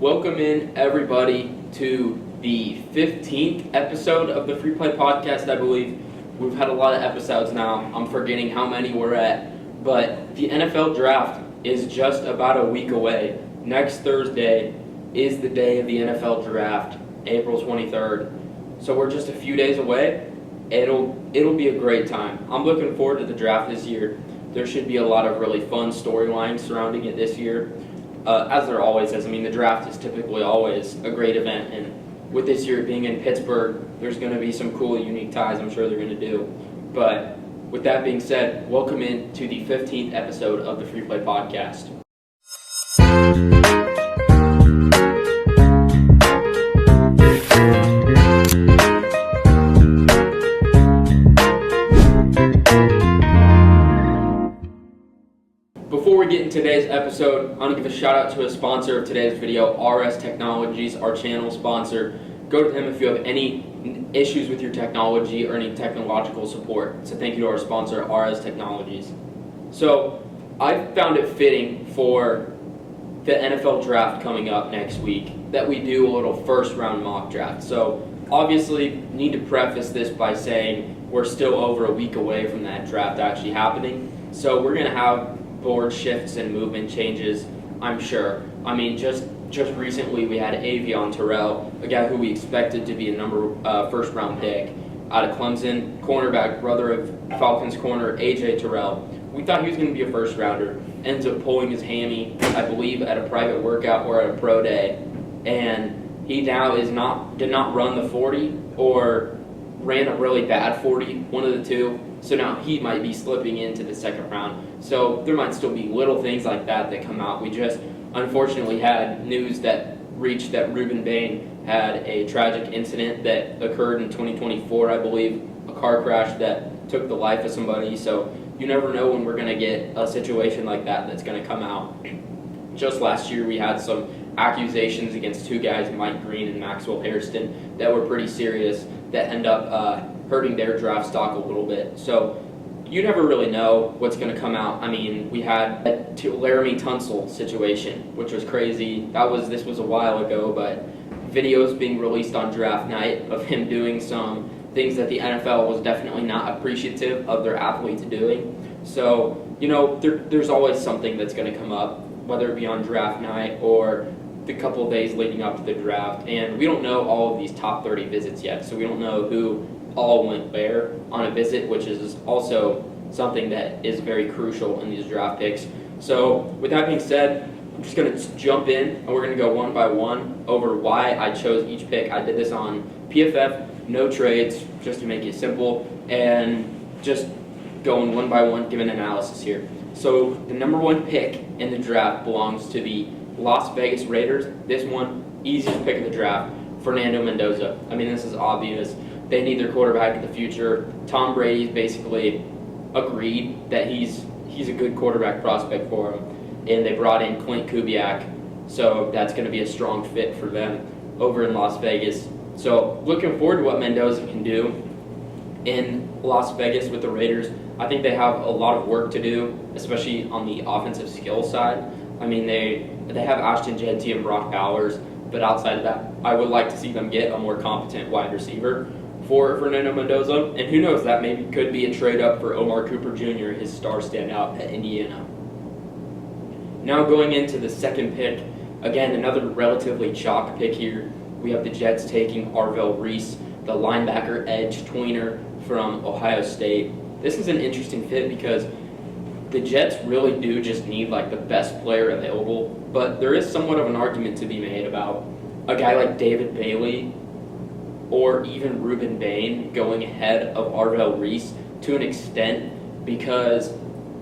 Welcome in, everybody, to the 15th episode of the Free Play Podcast, I believe. We've had a lot of episodes now. I'm forgetting how many we're at. But the NFL Draft is just about a week away. Next Thursday is the day of the NFL Draft, April 23rd. So we're just a few days away. It'll be a great time. I'm looking forward to the draft this year. There should be a lot of really fun storylines surrounding it this year. As there always is. I mean, the draft is typically always a great event, and with this year being in Pittsburgh, there's going to be some cool, unique ties I'm sure they're going to do. But with that being said, welcome in to the 15th episode of the Free Play Podcast. Before we get into today's episode, I want to give a shout out to a sponsor of today's video, RS Technologies, our channel sponsor. Go to them if you have any issues with your technology or any technological support. So thank you to our sponsor, RS Technologies. So I found it fitting for the NFL draft coming up next week that we do a little first round mock draft. So obviously need to preface this by saying we're still over a week away from that draft actually happening. So we're going to have board shifts and movement changes, I'm sure. I mean, just recently we had Avion Terrell, a guy who we expected to be a first round pick out of Clemson, cornerback, brother of Falcons corner AJ Terrell. We thought he was going to be a first rounder. Ends up pulling his hammy, I believe, at a private workout or at a pro day, and he now did not run the 40 or ran a really bad 40, one of the two. So now he might be slipping into the second round. So there might still be little things like that come out. We just unfortunately had news that reached that Ruben Bain had a tragic incident that occurred in 2024, I believe, a car crash that took the life of somebody. So you never know when we're going to get a situation like that that's going to come out. Just last year we had some accusations against two guys, Mike Green and Maxwell Hairston, that were pretty serious, that end up hurting their draft stock a little bit. So you never really know what's going to come out. I mean, we had a Laramie Tunsil situation, which was crazy. This was a while ago, but videos being released on draft night of him doing some things that the NFL was definitely not appreciative of their athletes doing. So, there's always something that's going to come up, whether it be on draft night or the couple of days leading up to the draft. And we don't know all of these top 30 visits yet, so we don't know who all went where on a visit, which is also something that is very crucial in these draft picks. So with that being said, I'm just going to jump in and we're going to go one by one over why I chose each pick. I did this on PFF, no trades, just to make it simple, and just going one by one, giving an analysis here. So the number one pick in the draft belongs to the Las Vegas Raiders. This one, easiest pick of the draft, Fernando Mendoza. I mean, this is obvious. They need their quarterback in the future. Tom Brady's basically agreed that he's a good quarterback prospect for him, and they brought in Clint Kubiak, so that's going to be a strong fit for them over in Las Vegas. So looking forward to what Mendoza can do in Las Vegas with the Raiders. I think they have a lot of work to do, especially on the offensive skill side. I mean, they have Ashton Jeanty and Brock Bowers, but outside of that, I would like to see them get a more competent wide receiver for Fernando Mendoza, and who knows, that maybe could be a trade up for Omar Cooper Jr., his star standout at Indiana. Now going into the second pick, again, another relatively chalk pick here. We have the Jets taking Arvell Reese, the linebacker edge tweener from Ohio State. This is an interesting fit because the Jets really do just need the best player available, but there is somewhat of an argument to be made about a guy like David Bailey or even Ruben Bain going ahead of Arvell Reese to an extent because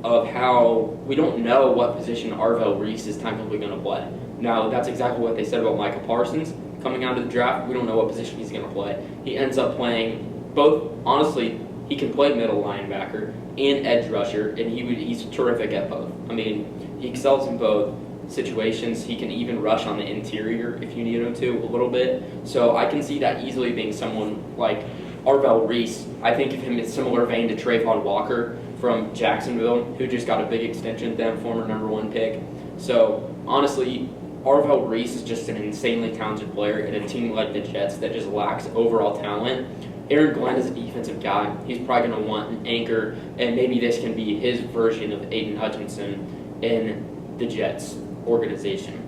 of how we don't know what position Arvell Reese is technically going to play. Now, that's exactly what they said about Micah Parsons coming out of the draft. We don't know what position he's going to play. He ends up playing both. Honestly, he can play middle linebacker and edge rusher, and he's terrific at both. I mean, he excels in both situations. He can even rush on the interior if you need him to a little bit. So I can see that easily being someone like Arvell Reese. I think of him in similar vein to Trayvon Walker from Jacksonville, who just got a big extension with them, former number one pick. So honestly, Arvell Reese is just an insanely talented player in a team like the Jets that just lacks overall talent. Aaron Glenn is a defensive guy. He's probably going to want an anchor, and maybe this can be his version of Aiden Hutchinson in the Jets organization.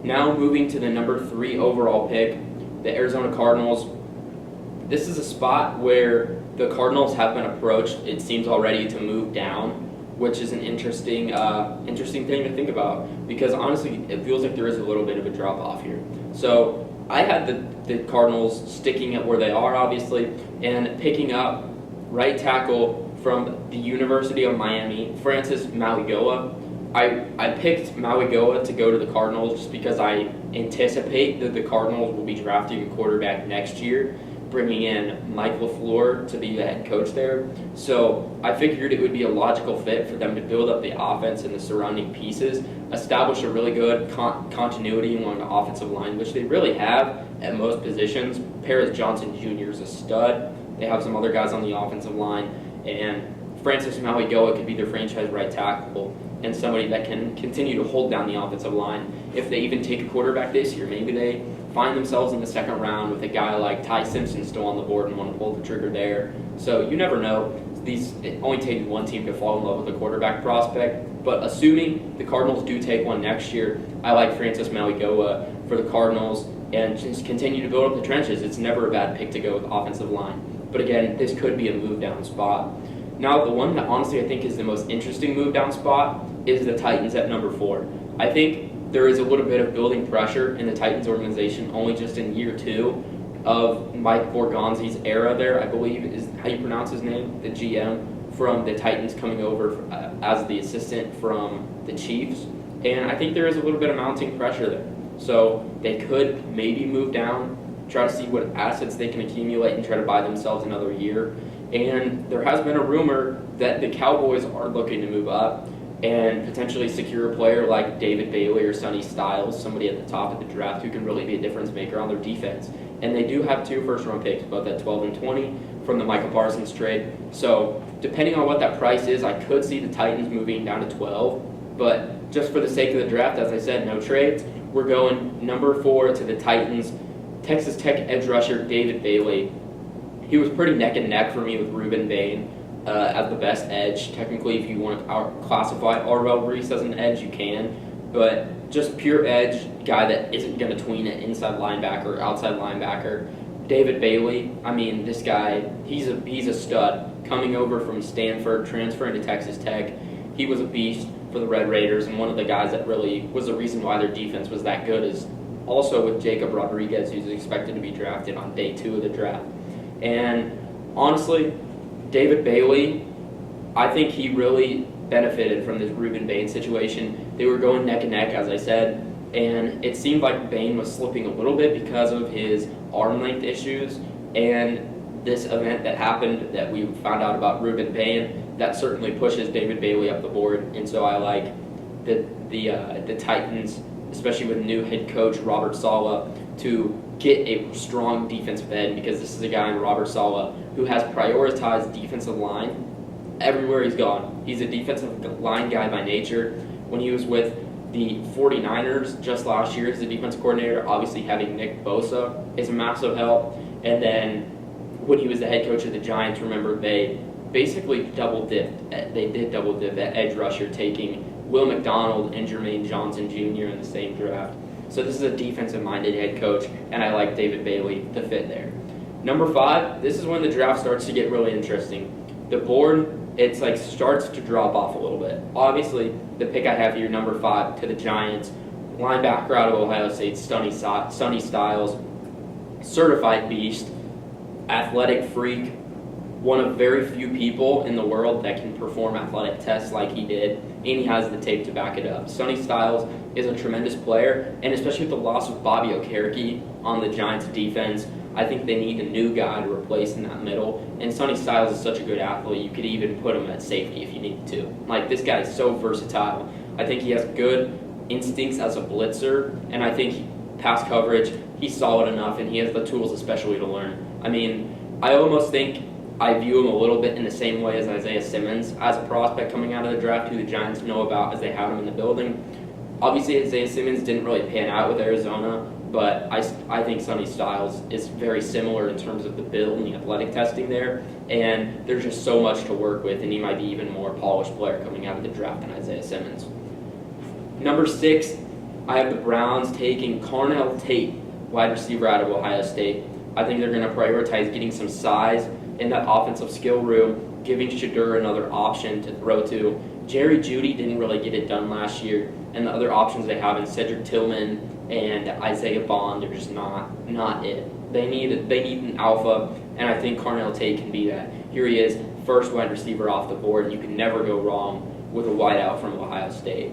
Now moving to the number 3 overall pick, the Arizona Cardinals. This is a spot where the Cardinals have been approached, it seems already, to move down, which is an interesting thing to think about, because honestly it feels like there is a little bit of a drop off here. So I had the Cardinals sticking at where they are, obviously, and picking up right tackle from the University of Miami, Francis Mauigoa. I picked Mauigoa to go to the Cardinals just because I anticipate that the Cardinals will be drafting a quarterback next year, bringing in Mike LaFleur to be the head coach there. So I figured it would be a logical fit for them to build up the offense and the surrounding pieces, establish a really good continuity along the offensive line, which they really have at most positions. Paris Johnson Jr. is a stud. They have some other guys on the offensive line, and Francis Mauigoa could be their franchise right tackle and somebody that can continue to hold down the offensive line. If they even take a quarterback this year, maybe they find themselves in the second round with a guy like Ty Simpson still on the board and want to pull the trigger there. So you never know. It only takes one team to fall in love with a quarterback prospect. But assuming the Cardinals do take one next year, I like Francis Mauigoa for the Cardinals and just continue to build up the trenches. It's never a bad pick to go with offensive line. But again, this could be a move down spot. Now, the one that honestly I think is the most interesting move down spot is the Titans at number 4. I think there is a little bit of building pressure in the Titans organization only just in year 2 of Mike Borgonzi's era there, I believe is how you pronounce his name, the GM from the Titans coming over as the assistant from the Chiefs. And I think there is a little bit of mounting pressure there. So they could maybe move down, try to see what assets they can accumulate and try to buy themselves another year. And there has been a rumor that the Cowboys are looking to move up and potentially secure a player like David Bailey or Sonny Styles, somebody at the top of the draft who can really be a difference maker on their defense. And they do have 2 first-round picks, both at 12 and 20 from the Michael Parsons trade. So depending on what that price is, I could see the Titans moving down to 12. But just for the sake of the draft, as I said, no trades. We're going number 4 to the Titans. Texas Tech edge rusher David Bailey. He was pretty neck and neck for me with Ruben Bain as the best edge. Technically, if you want to classify Arvell Reese as an edge, you can. But just pure edge, guy that isn't going to tween an inside linebacker or outside linebacker. David Bailey, I mean, this guy, he's a stud. Coming over from Stanford, transferring to Texas Tech, he was a beast for the Red Raiders, and one of the guys that really was the reason why their defense was that good is also with Jacob Rodriguez, who's expected to be drafted on day 2 of the draft. And honestly, David Bailey, I think he really benefited from this Ruben Bain situation. They were going neck and neck, as I said, and it seemed like Bain was slipping a little bit because of his arm length issues. And this event that happened that we found out about Ruben Bain, that certainly pushes David Bailey up the board. And so I like the Titans, especially with new head coach Robert Saleh, to get a strong defensive end, because this is a guy in Robert Saleh who has prioritized defensive line everywhere he's gone. He's a defensive line guy by nature. When he was with the 49ers just last year as the defensive coordinator, obviously having Nick Bosa is a massive help. And then when he was the head coach of the Giants, remember, they basically double-dipped. They did double-dip at edge rusher, taking Will McDonald and Jermaine Johnson Jr. in the same draft. So this is a defensive-minded head coach, and I like David Bailey to fit there. Number 5, this is when the draft starts to get really interesting. The board, it's like starts to drop off a little bit. Obviously, the pick I have here, number 5, to the Giants, linebacker out of Ohio State, Sonny Styles, certified beast, athletic freak, one of very few people in the world that can perform athletic tests like he did, and he has the tape to back it up. Sonny Styles is a tremendous player, and especially with the loss of Bobby Okereke on the Giants' defense, I think they need a new guy to replace in that middle, and Sonny Styles is such a good athlete, you could even put him at safety if you needed to. Like, this guy is so versatile. I think he has good instincts as a blitzer, and I think pass coverage, he's solid enough, and he has the tools especially to learn. I mean, I almost think I view him a little bit in the same way as Isaiah Simmons as a prospect coming out of the draft who the Giants know about as they had him in the building. Obviously, Isaiah Simmons didn't really pan out with Arizona, but I think Sonny Styles is very similar in terms of the build and the athletic testing there, and there's just so much to work with, and he might be even more polished player coming out of the draft than Isaiah Simmons. Number 6, I have the Browns taking Carnell Tate, wide receiver out of Ohio State. I think they're going to prioritize getting some size in that offensive skill room, giving Shedeur another option to throw to. Jerry Jeudy didn't really get it done last year, and the other options they have in Cedric Tillman and Isaiah Bond are just not it. They need an alpha, and I think Carnell Tate can be that. Here he is, first wide receiver off the board, and you can never go wrong with a wideout from Ohio State.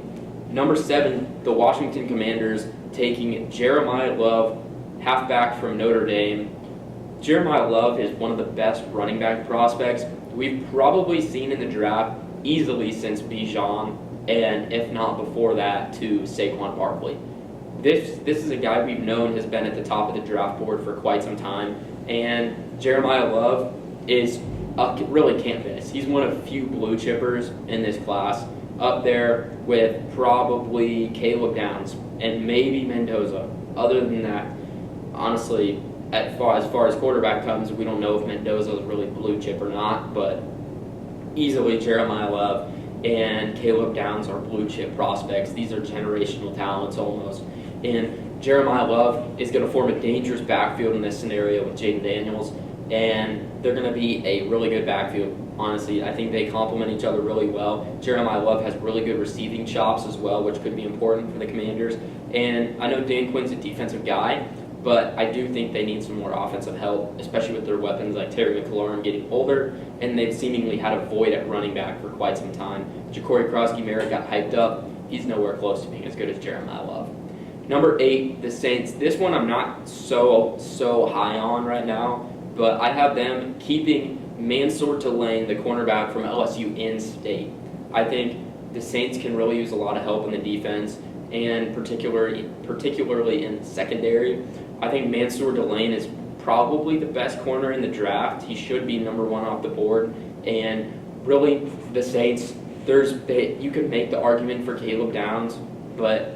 Number 7, the Washington Commanders taking Jeremiah Love, halfback from Notre Dame. Jeremiah Love is one of the best running back prospects we've probably seen in the draft easily since Bijan, and if not before that, to Saquon Barkley. This is a guy we've known has been at the top of the draft board for quite some time, and Jeremiah Love is really can't miss. He's one of few blue chippers in this class, up there with probably Caleb Downs and maybe Mendoza. Other than that, honestly, as far as quarterback comes, we don't know if Mendoza is really blue chip or not, but easily Jeremiah Love and Caleb Downs are blue chip prospects. These are generational talents almost. And Jeremiah Love is going to form a dangerous backfield in this scenario with Jaden Daniels, and they're going to be a really good backfield. Honestly, I think they complement each other really well. Jeremiah Love has really good receiving chops as well, which could be important for the Commanders. And I know Dan Quinn's a defensive guy, but I do think they need some more offensive help, especially with their weapons like Terry McLaurin getting older, and they've seemingly had a void at running back for quite some time. Ja'Cory Krosky-Merritt got hyped up. He's nowhere close to being as good as Jeremiah Love. Number 8, the Saints. This one I'm not so high on right now, but I have them keeping Mansour Tulane, the cornerback from LSU, in state. I think the Saints can really use a lot of help in the defense, and particularly in secondary. I think Mansour Tulane is probably the best corner in the draft. He should be number 1 off the board, and really the Saints, you could make the argument for Caleb Downs, but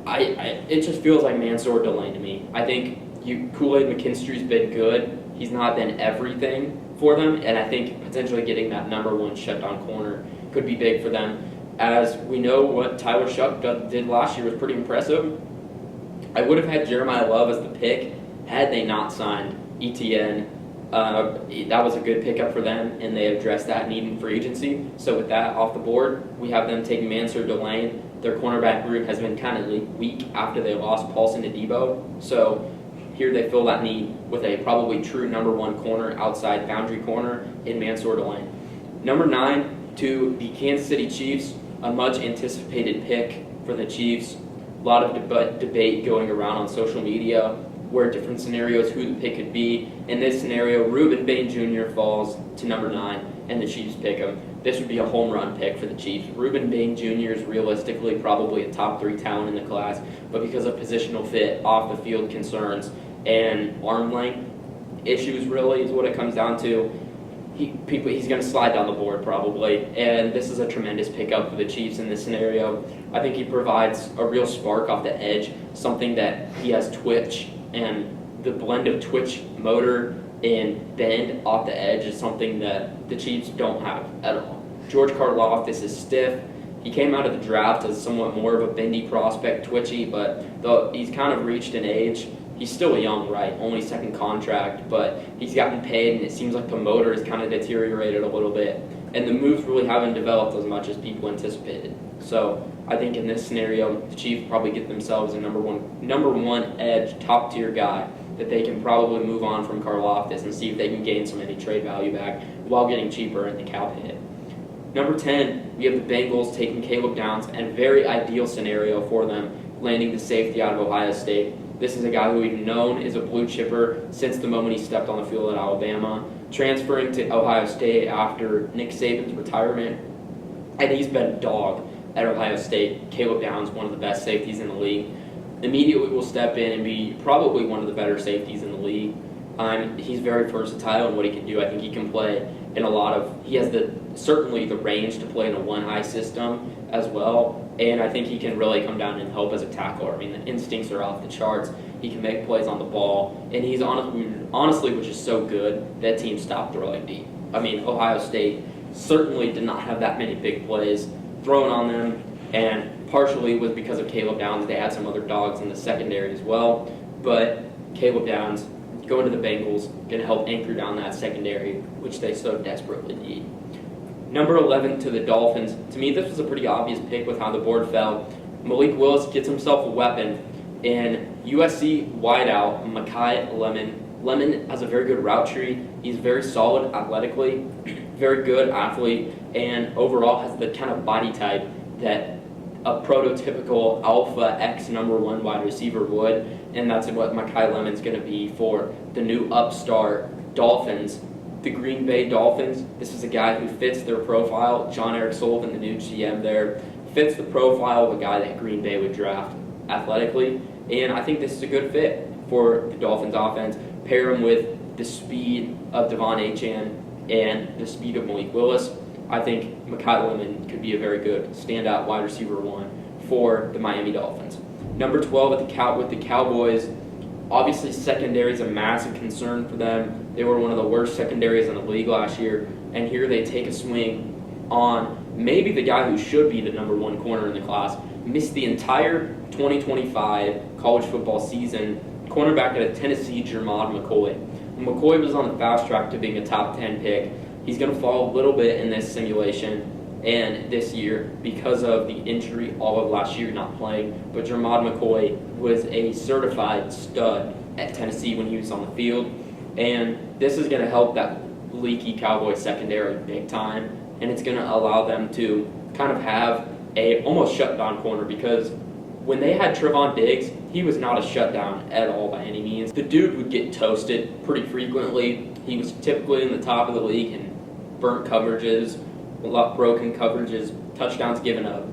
it just feels like Mansour Tulane to me. I think Kool-Aid McKinstry's been good. He's not been everything for them, and I think potentially getting that number 1 shutdown corner could be big for them. As we know, what Tyler Shuck did last year was pretty impressive. I would have had Jeremiah Love as the pick had they not signed ETN. That was a good pickup for them, and they addressed that need in free agency. So with that off the board, we have them taking Mansour Tulane. Their cornerback group has been kind of weak after they lost Paulson Adebo. So here they fill that need with a probably true number 1 corner, outside boundary corner in Mansour Tulane. Number 9, to the Kansas City Chiefs, a much anticipated pick for the Chiefs. A lot of debate going around on social media where different scenarios who the pick could be. In this scenario, Reuben Bain Jr. falls to number 9, and the Chiefs pick him. This would be a home run pick for the Chiefs. Reuben Bain Jr. is realistically probably a top 3 talent in the class, but because of positional fit, off the field concerns, and arm length issues really is what it comes down to, he's going to slide down the board probably, and this is a tremendous pickup for the Chiefs in this scenario. I think he provides a real spark off the edge, something that he has twitch, and the blend of twitch, motor, and bend off the edge is something that the Chiefs don't have at all. George Karlaftis is stiff. He came out of the draft as somewhat more of a bendy prospect, twitchy, but he's kind of reached an age. He's still young, right? Only second contract, but he's gotten paid, and it seems like the motor has kind of deteriorated a little bit, and the moves really haven't developed as much as people anticipated. So I think in this scenario, the Chiefs probably get themselves a number one edge, top tier guy that they can probably move on from Karlaftis and see if they can gain some any trade value back while getting cheaper in the cap hit. Number 10, we have the Bengals taking Caleb Downs, and a very ideal scenario for them, landing the safety out of Ohio State. This is a guy who we've known is a blue chipper since the moment he stepped on the field at Alabama, transferring to Ohio State after Nick Saban's retirement, and he's been a dog at Ohio State. Caleb Downs, one of the best safeties in the league, immediately will step in and be probably one of the better safeties in the league. He's very versatile in what he can do. I think he can play in he has certainly the range to play in a one-high system, as well, and I think he can really come down and help as a tackler. I mean, the instincts are off the charts. He can make plays on the ball, and he's honestly, which is so good, that team stopped throwing deep. I mean, Ohio State certainly did not have that many big plays thrown on them, and partially was because of Caleb Downs. They had some other dogs in the secondary as well, but Caleb Downs going to the Bengals going to help anchor down that secondary, which they so desperately need. Number 11 to the Dolphins. To me, this was a pretty obvious pick with how the board fell. Malik Willis gets himself a weapon in USC wideout Makai Lemon. Lemon has a very good route tree. He's very solid athletically, very good athlete, and overall has the kind of body type that a prototypical alpha X number 1 wide receiver would, and that's what Makai Lemon's going to be for the new upstart Dolphins. The Green Bay Dolphins, this is a guy who fits their profile. John Eric Sullivan, the new GM there, fits the profile of a guy that Green Bay would draft athletically, and I think this is a good fit for the Dolphins offense. Pair him with the speed of Devon Achane and the speed of Malik Willis. I think Makai Lemon could be a very good standout wide receiver 1 for the Miami Dolphins. Number 12 with the Cowboys. Obviously, secondary is a massive concern for them. They were one of the worst secondaries in the league last year, and here they take a swing on maybe the guy who should be the number 1 corner in the class. Missed the entire 2025 college football season. Cornerback at Tennessee, Jermod McCoy. McCoy was on the fast track to being a top 10 pick. He's going to fall a little bit in this simulation and this year because of the injury all of last year not playing. But Jermod McCoy was a certified stud at Tennessee when he was on the field. And this is going to help that leaky Cowboy secondary big time. And it's going to allow them to kind of have a almost shutdown corner, because when they had Trevon Diggs, he was not a shutdown at all by any means. The dude would get toasted pretty frequently. He was typically in the top of the league in burnt coverages, broken coverages, touchdowns given up.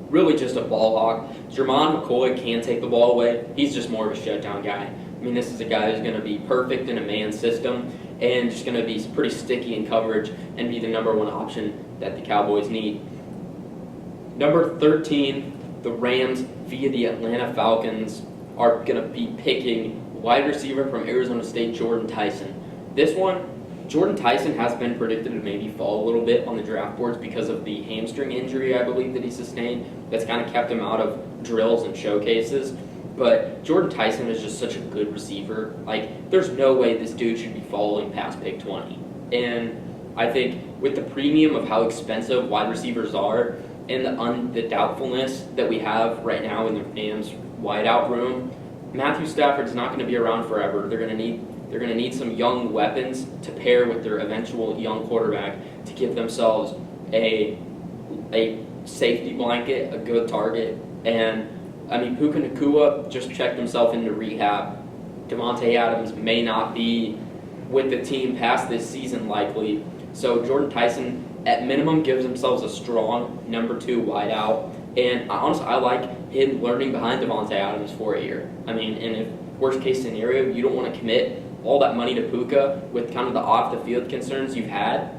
Really just a ball hawk. Jermod McCoy can take the ball away. He's just more of a shutdown guy. I mean, this is a guy who's going to be perfect in a man system and just going to be pretty sticky in coverage and be the number 1 option that the Cowboys need. Number 13, the Rams via the Atlanta Falcons are going to be picking wide receiver from Arizona State, Jordan Tyson. This one, Jordan Tyson has been predicted to maybe fall a little bit on the draft boards because of the hamstring injury, I believe, that he sustained. That's kind of kept him out of drills and showcases. But Jordan Tyson is just such a good receiver. Like, there's no way this dude should be falling past pick 20. And I think with the premium of how expensive wide receivers are and the doubtfulness that we have right now in the Rams wideout room, Matthew Stafford's not going to be around forever. They're going to need some young weapons to pair with their eventual young quarterback to give themselves a safety blanket, a good target. And I mean, Puka Nacua just checked himself into rehab. Davante Adams may not be with the team past this season likely. So Jordan Tyson, at minimum, gives themselves a strong number 2 wideout. And honestly, I like him learning behind Davante Adams for a year. I mean, and if worst case scenario, you don't want to commit all that money to Puka with kind of the off-the-field concerns you've had,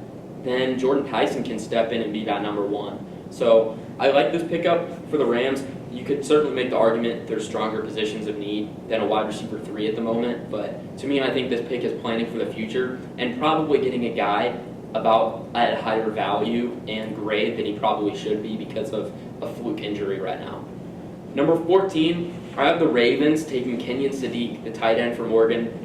then Jordan Tyson can step in and be that number 1. So I like this pickup for the Rams. You could certainly make the argument there's stronger positions of need than a wide receiver 3 at the moment, but to me, I think this pick is planning for the future and probably getting a guy about at a higher value and grade than he probably should be because of a fluke injury right now. Number 14, I have the Ravens taking Kenyon Sadiq, the tight end from Oregon.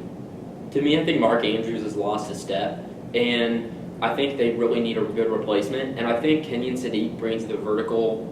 To me, I think Mark Andrews has lost a step, and I think they really need a good replacement. And I think Kenyon Sadiq brings the vertical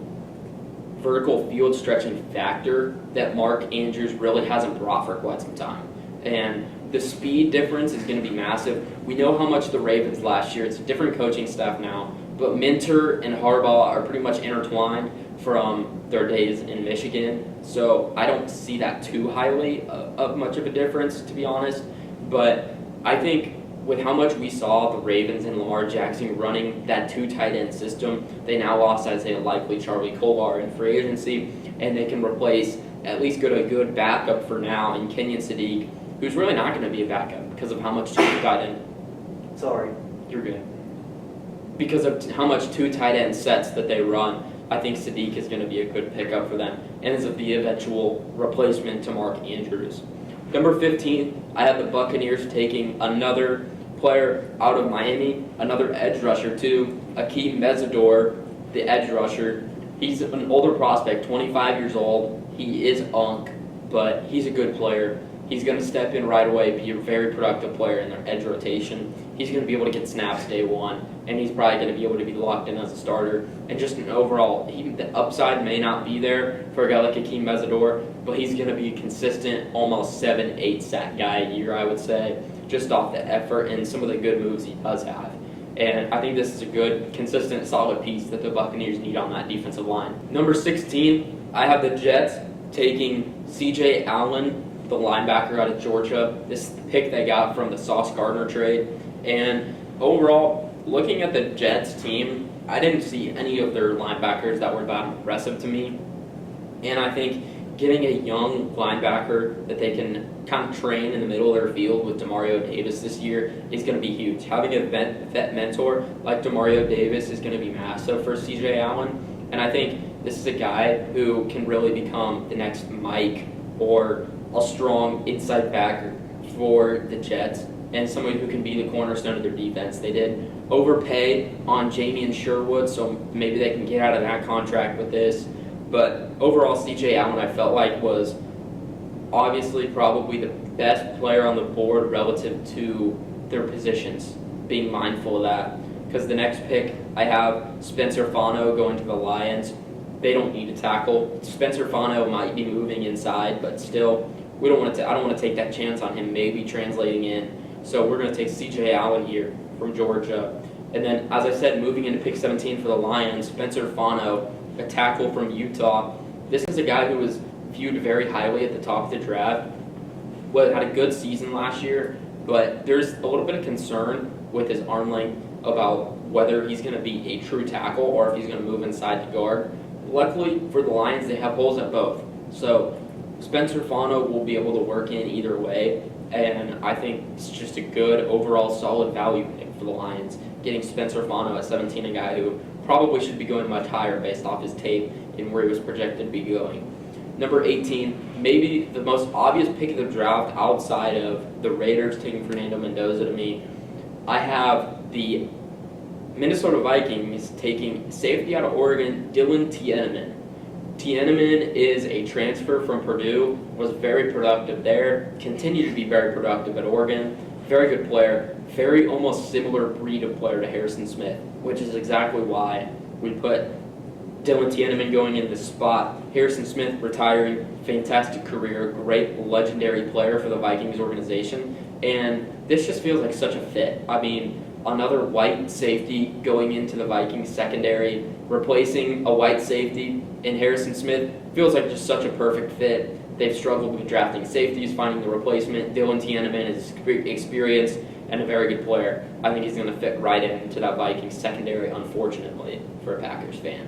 field stretching factor that Mark Andrews really hasn't brought for quite some time. And the speed difference is going to be massive. We know how much the Ravens last year, it's a different coaching staff now, but Minter and Harbaugh are pretty much intertwined from their days in Michigan. So I don't see that too highly of much of a difference, to be honest. But I think with how much we saw the Ravens and Lamar Jackson running that 2 tight end system, they now lost Isaiah Likely, Charlie Kolar in free agency, and they can replace at least a good backup for now in Kenyon Sadiq, who's really not going to be a backup because of how much 2 tight end. Sorry, you're good. Because of how much 2 tight end sets that they run. I think Sadiq is going to be a good pickup for them and is the eventual replacement to Mark Andrews. Number 15, I have the Buccaneers taking another player out of Miami, another edge rusher too, Akeem Mesidor, the edge rusher. He's an older prospect, 25 years old. He is unk, but he's a good player. He's going to step in right away, be a very productive player in their edge rotation. He's going to be able to get snaps day one, and he's probably going to be able to be locked in as a starter. And just an overall, the upside may not be there for a guy like Akeem Mesidor, but he's going to be a consistent, almost 7-8 sack guy a year, I would say, just off the effort and some of the good moves he does have. And I think this is a good, consistent, solid piece that the Buccaneers need on that defensive line. Number 16, I have the Jets taking C.J. Allen, the linebacker out of Georgia. This is the pick they got from the Sauce Gardner trade. And overall, looking at the Jets team, I didn't see any of their linebackers that were that impressive to me. And I think getting a young linebacker that they can kind of train in the middle of their field with Demario Davis this year is going to be huge. Having a vet mentor like Demario Davis is going to be massive for C.J. Allen. And I think this is a guy who can really become the next Mike or a strong inside backer for the Jets and somebody who can be the cornerstone of their defense. They did overpay on Jamien Sherwood, so maybe they can get out of that contract with this. But overall, C.J. Allen, I felt like, was obviously probably the best player on the board relative to their positions, being mindful of that. Because the next pick, I have Spencer Fano going to the Lions. They don't need a tackle. Spencer Fano might be moving inside, but still, I don't want to take that chance on him maybe translating in. So we're going to take C.J. Allen here from Georgia. And then, as I said, moving into pick 17 for the Lions, Spencer Fano, a tackle from Utah. This is a guy who was viewed very highly at the top of the draft. Had a good season last year, but there's a little bit of concern with his arm length about whether he's going to be a true tackle or if he's going to move inside to guard. Luckily for the Lions, they have holes at both. So Spencer Fano will be able to work in either way, and I think it's just a good overall solid value pick for the Lions. Getting Spencer Fano at 17, a guy who probably should be going much higher based off his tape and where he was projected to be going. Number 18, maybe the most obvious pick of the draft outside of the Raiders taking Fernando Mendoza to me. I have the Minnesota Vikings taking safety out of Oregon, Dylan Tiedemann. Tiedemann is a transfer from Purdue, was very productive there, continued to be very productive at Oregon. Very good player, very almost similar breed of player to Harrison Smith, which is exactly why we put Dylan Tiedemann going in this spot. Harrison Smith retiring, fantastic career, great legendary player for the Vikings organization, and this just feels like such a fit. I mean, another white safety going into the Vikings secondary, replacing a white safety in Harrison Smith, feels like just such a perfect fit. They've struggled with drafting safeties, finding the replacement. Dylan Tiedemann is experienced and a very good player. I think he's going to fit right into that Vikings secondary, unfortunately, for a Packers fan.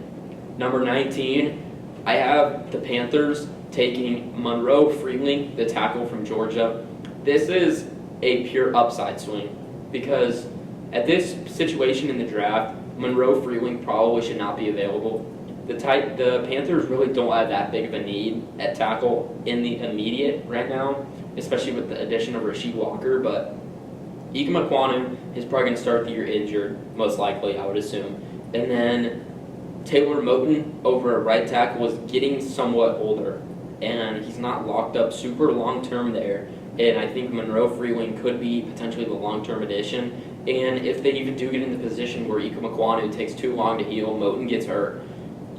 Number 19, I have the Panthers taking Monroe Freeling, the tackle from Georgia. This is a pure upside swing because at this situation in the draft, Monroe Freeling probably should not be available. The Panthers really don't have that big of a need at tackle in the immediate right now, especially with the addition of Rasheed Walker, but Ike Ekwonu is probably going to start the year injured, most likely, I would assume. And then Taylor Moton over at right tackle was getting somewhat older, and he's not locked up super long-term there. And I think Monroe Freeling could be potentially the long-term addition. And if they even do get in the position where Ike Ekwonu takes too long to heal, Moton gets hurt,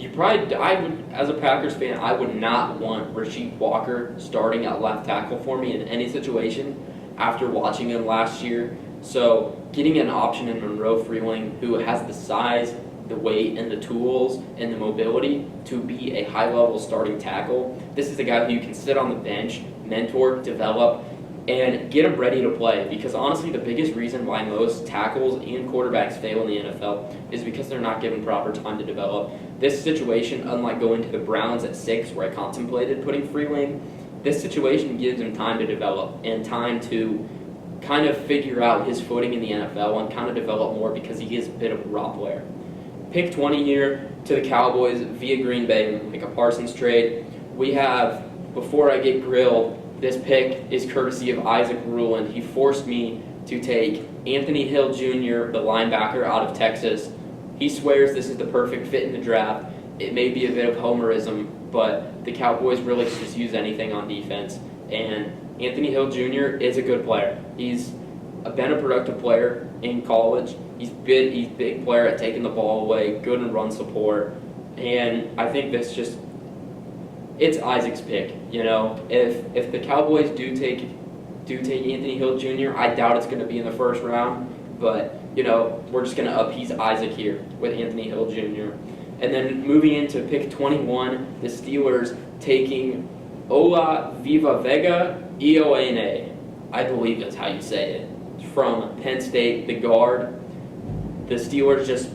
as a Packers fan, I would not want Rasheed Walker starting at left tackle for me in any situation after watching him last year. So getting an option in Monroe Freeling who has the size, the weight, and the tools, and the mobility to be a high-level starting tackle. This is a guy who you can sit on the bench, mentor, develop, and get him ready to play. Because honestly, the biggest reason why most tackles and quarterbacks fail in the NFL is because they're not given proper time to develop. This situation, unlike going to the Browns at 6, where I contemplated putting Freeling, this situation gives him time to develop and time to kind of figure out his footing in the NFL and kind of develop more because he is a bit of a raw player. Pick 20 here to the Cowboys via Green Bay, like a Parsons trade. We have, before I get grilled, this pick is courtesy of Isaac Ruland. He forced me to take Anthony Hill Jr., the linebacker out of Texas. He swears this is the perfect fit in the draft. It may be a bit of homerism, but the Cowboys really could just use anything on defense. And Anthony Hill Jr. is a good player. He's been a productive player in college. He's a big player at taking the ball away, good in run support. And I think this just, it's Isaac's pick. You know, if the Cowboys do take Anthony Hill Jr., I doubt it's going to be in the first round. But, you know, we're just going to appease Isaac here with Anthony Hill Jr. And then moving into pick 21, the Steelers taking Ola Viva Vega Ioane. I believe that's how you say it. From Penn State, the guard. The Steelers just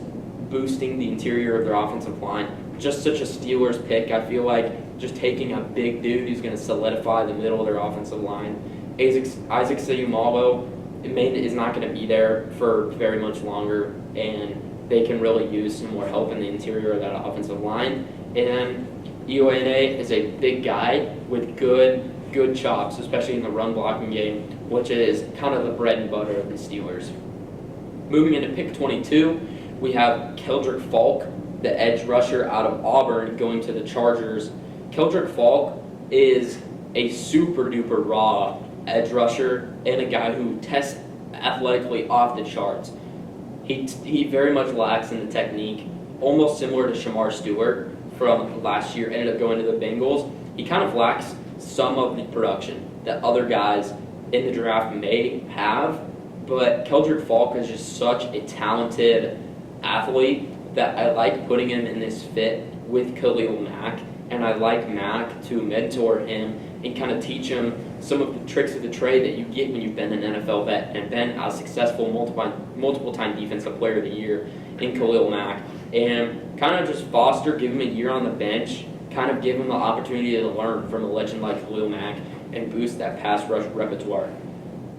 boosting the interior of their offensive line. Just such a Steelers pick. I feel like just taking a big dude who's going to solidify the middle of their offensive line. Isaac Seumalo is not going to be there for very much longer, and they can really use some more help in the interior of that offensive line. And Ioane is a big guy with good chops, especially in the run blocking game, which is kind of the bread and butter of the Steelers. Moving into pick 22, we have Keldrick Falk, the edge rusher out of Auburn, going to the Chargers. Keldrick Falk is a super duper raw edge rusher and a guy who tests athletically off the charts. He very much lacks in the technique, almost similar to Shamar Stewart from last year, ended up going to the Bengals. He kind of lacks some of the production that other guys in the draft may have, but Keldrick Falk is just such a talented athlete that I like putting him in this fit with Khalil Mack, and I like Mack to mentor him and kind of teach him some of the tricks of the trade that you get when you've been an NFL vet and been a successful multiple-time defensive player of the year in Khalil Mack. And kind of just give him a year on the bench, kind of give him the opportunity to learn from a legend like Khalil Mack and boost that pass rush repertoire.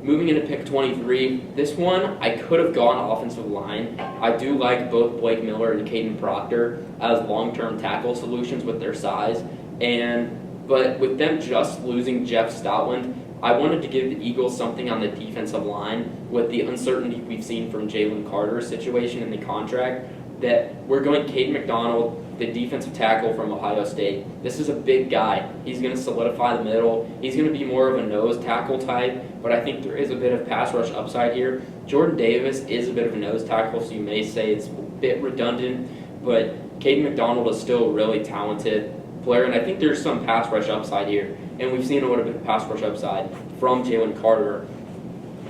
Moving into pick 23, this one I could have gone offensive line. I do like both Blake Miller and Caden Proctor as long-term tackle solutions with their size, but with them just losing Jeff Stoutland, I wanted to give the Eagles something on the defensive line with the uncertainty we've seen from Jalen Carter's situation in the contract, that we're going Caden McDonald, the defensive tackle from Ohio State. This is a big guy. He's going to solidify the middle. He's going to be more of a nose tackle type, but I think there is a bit of pass rush upside here. Jordan Davis is a bit of a nose tackle, so you may say it's a bit redundant, but Caden McDonald is still a really talented player, and I think there's some pass rush upside here. And we've seen a little bit of pass rush upside from Jalen Carter.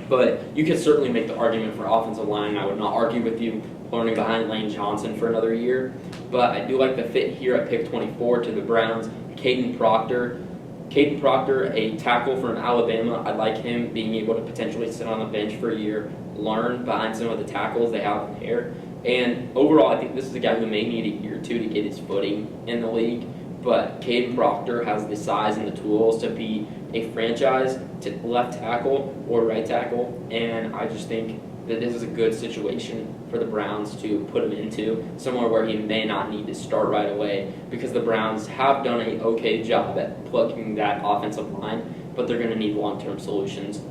But you could certainly make the argument for offensive line. I would not argue with you learning behind Lane Johnson for another year. But I do like the fit here at pick 24 to the Browns. Caden Proctor. Caden Proctor, a tackle from Alabama. I like him being able to potentially sit on the bench for a year, learn behind some of the tackles they have there. And overall, I think this is a guy who may need a year or two to get his footing in the league. But Caden Proctor has the size and the tools to be a franchise to left tackle or right tackle, and I just think that this is a good situation for the Browns to put him into, somewhere where he may not need to start right away, because the Browns have done an okay job at plugging that offensive line, but they're going to need long-term solutions.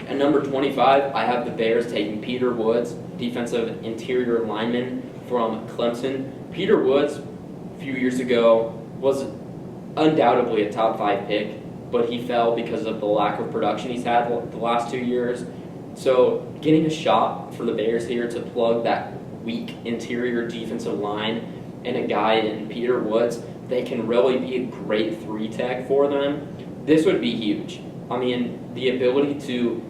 At number 25, I have the Bears taking Peter Woods, defensive interior lineman from Clemson. Peter Woods, a few years ago, was undoubtedly a top 5 pick, but he fell because of the lack of production he's had the last 2 years. So getting a shot for the Bears here to plug that weak interior defensive line and a guy in Peter Woods, they can really be a great 3-tech for them. This would be huge. I mean, the ability to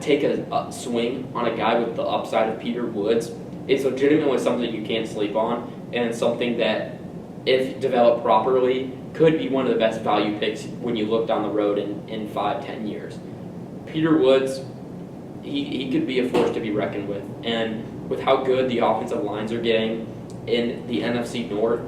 take a swing on a guy with the upside of Peter Woods is legitimately something you can't sleep on, and something that, if developed properly, could be one of the best value picks when you look down the road in 5-10 years. Peter Woods, he could be a force to be reckoned with. And with how good the offensive lines are getting in the NFC North,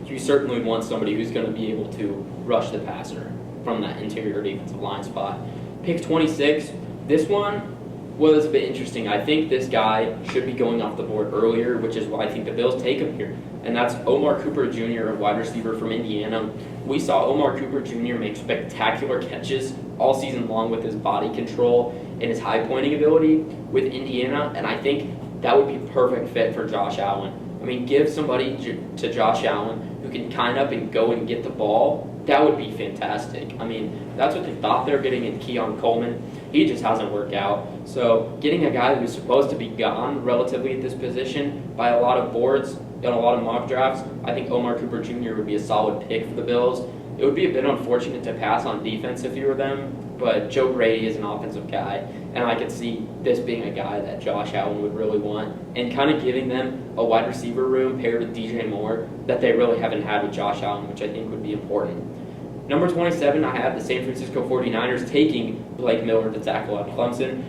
you certainly want somebody who's going to be able to rush the passer from that interior defensive line spot. Pick 26, this one, Well, it's a bit interesting. I think this guy should be going off the board earlier, which is why I think the Bills take him here. And that's Omar Cooper Jr., a wide receiver from Indiana. We saw Omar Cooper Jr. make spectacular catches all season long with his body control and his high pointing ability with Indiana, and I think that would be a perfect fit for Josh Allen. I mean, give somebody to Josh Allen who can kind up and go and get the ball. That would be fantastic. I mean, that's what they thought they were getting in Keon Coleman. He just hasn't worked out. So getting a guy who's supposed to be gone relatively at this position by a lot of boards and a lot of mock drafts, I think Omar Cooper Jr. would be a solid pick for the Bills. It would be a bit unfortunate to pass on defense if you were them, but Joe Brady is an offensive guy, and I could see this being a guy that Josh Allen would really want, and kind of giving them a wide receiver room paired with DJ Moore that they really haven't had with Josh Allen, which I think would be important. Number 27, I have the San Francisco 49ers taking Blake Miller to tackle at Clemson.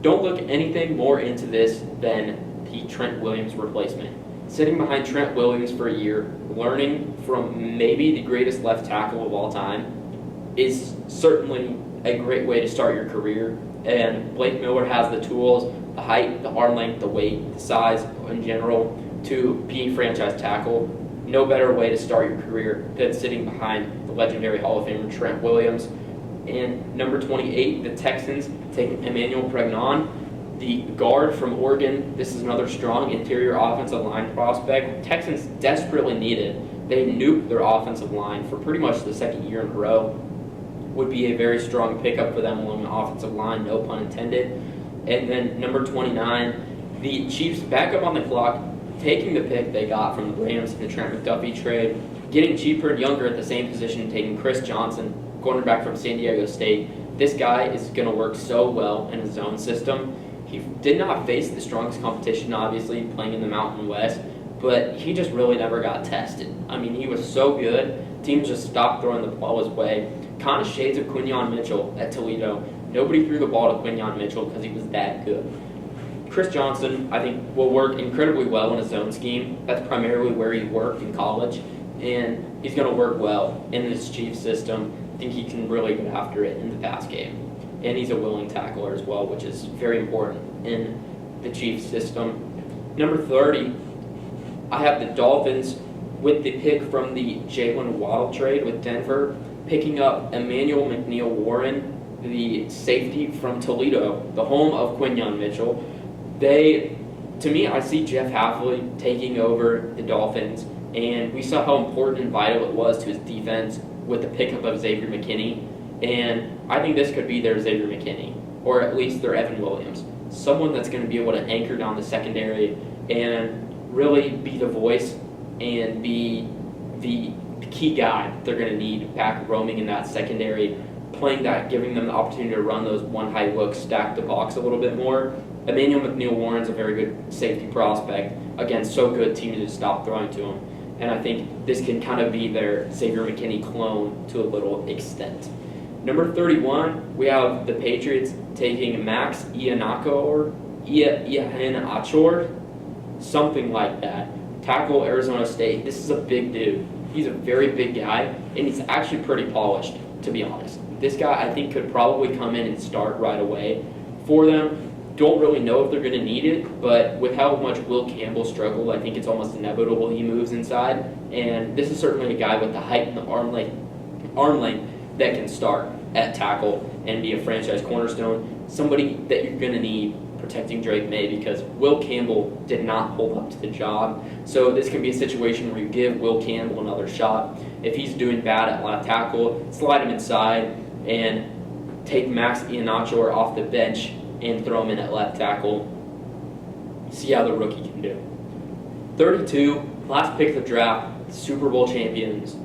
Don't look anything more into this than the Trent Williams replacement. Sitting behind Trent Williams for a year, learning from maybe the greatest left tackle of all time, is certainly a great way to start your career. And Blake Miller has the tools, the height, the arm length, the weight, the size in general to be a franchise tackle. No better way to start your career than sitting behind the legendary Hall of Famer Trent Williams. And number 28, the Texans taking Emmanuel Pregnon, the guard from Oregon. This is another strong interior offensive line prospect. Texans desperately needed. They nuked their offensive line for pretty much the second year in a row. Would be a very strong pickup for them along the offensive line, no pun intended. And then number 29, the Chiefs back up on the clock, taking the pick they got from the Rams in the Trent McDuffie trade, getting cheaper and younger at the same position, taking Chris Johnson, cornerback from San Diego State. This guy is going to work so well in a zone system. He did not face the strongest competition, obviously, playing in the Mountain West, but he just really never got tested. I mean, he was so good, teams just stopped throwing the ball his way. Kind of shades of Quinyon Mitchell at Toledo. Nobody threw the ball to Quinyon Mitchell because he was that good. Chris Johnson, I think, will work incredibly well in a zone scheme. That's primarily where he worked in college, and he's going to work well in this Chiefs system. I think he can really get after it in the pass game. And he's a willing tackler as well, which is very important in the Chiefs system. Number 30, I have the Dolphins with the pick from the Jalen Waddle trade with Denver, picking up Emmanuel McNeil-Warren, the safety from Toledo, the home of Quinyon Mitchell. To me, I see Jeff Hafley taking over the Dolphins, and we saw how important and vital it was to his defense with the pickup of Xavier McKinney, and I think this could be their Xavier McKinney, or at least their Evan Williams, someone that's going to be able to anchor down the secondary and really be the voice and be the key guy they're going to need back roaming in that secondary, playing that, giving them the opportunity to run those one high looks, stack the box a little bit more. Emmanuel McNeil-Warren's a very good safety prospect. Again, so good, teams just stop throwing to him. And I think this can kind of be their Xavier McKinney clone to a little extent. Number 31, we have the Patriots taking Max Iannacho or Iheanacho, something like that. Tackle Arizona State. This is a big dude. He's a very big guy, and he's actually pretty polished, to be honest. This guy, I think, could probably come in and start right away for them. Don't really know if they're going to need it, but with how much Will Campbell struggled, I think it's almost inevitable he moves inside. And this is certainly a guy with the height and the arm length that can start at tackle and be a franchise cornerstone. Somebody that you're going to need protecting Drake May, because Will Campbell did not hold up to the job. So this can be a situation where you give Will Campbell another shot. If he's doing bad at left tackle, slide him inside and take Max Iheanacho off the bench and throw him in at left tackle. See how the rookie can do. 32, last pick of the draft, Super Bowl champions,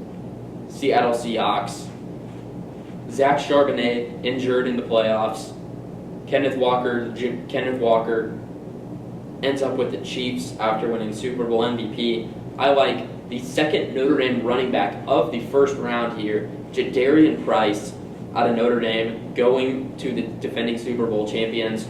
Seattle Seahawks. Zach Charbonnet injured in the playoffs. Kenneth Walker ends up with the Chiefs after winning Super Bowl MVP. I like the second Notre Dame running back of the first round here, Jadarian Price out of Notre Dame, going to the defending Super Bowl champions.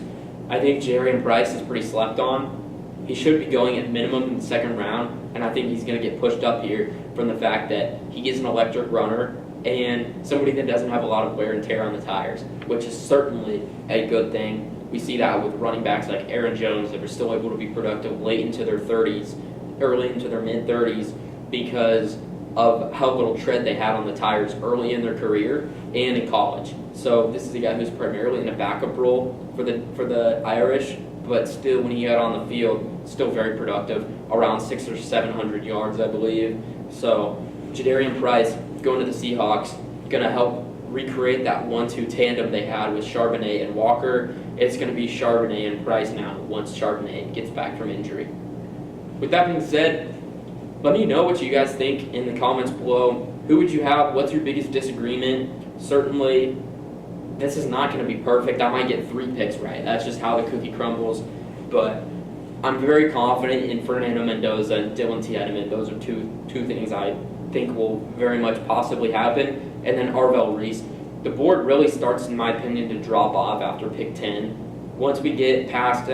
I think Jadarian Price is pretty slept on. He should be going at minimum in the second round, and I think he's going to get pushed up here from the fact that he is an electric runner, and somebody that doesn't have a lot of wear and tear on the tires, which is certainly a good thing. We see that with running backs like Aaron Jones that are still able to be productive late into their 30s, early into their mid-30s, because of how little tread they had on the tires early in their career and in college. So this is a guy who's primarily in a backup role for the Irish, but still when he got on the field, still very productive, around 600 or 700 yards, I believe. So Jadarian Price going to the Seahawks, going to help recreate that 1-2 tandem they had with Charbonnet and Walker. It's going to be Charbonnet and Price now once Charbonnet gets back from injury. With that being said, let me know what you guys think in the comments below. Who would you have? What's your biggest disagreement? Certainly, this is not going to be perfect. I might get 3 picks right. That's just how the cookie crumbles. But I'm very confident in Fernando Mendoza and Dylan Tiedemann. Those are two things I think will very much possibly happen. And then Arvell Reese. The board really starts, in my opinion, to drop off after pick 10. Once we get past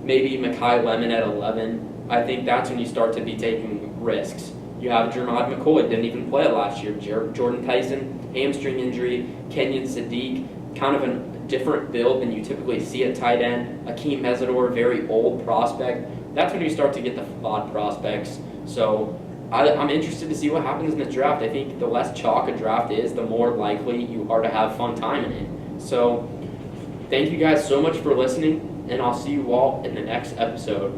maybe Makai Lemon at 11, I think that's when you start to be taking risks. You have Jermod McCoy, didn't even play it last year. Jordan Tyson, hamstring injury. Kenyon Sadiq, kind of a different build than you typically see at tight end. Akeem Mesidor, very old prospect. That's when you start to get the flawed prospects. So I'm interested to see what happens in the draft. I think the less chalk a draft is, the more likely you are to have fun time in it. So thank you guys so much for listening, and I'll see you all in the next episode.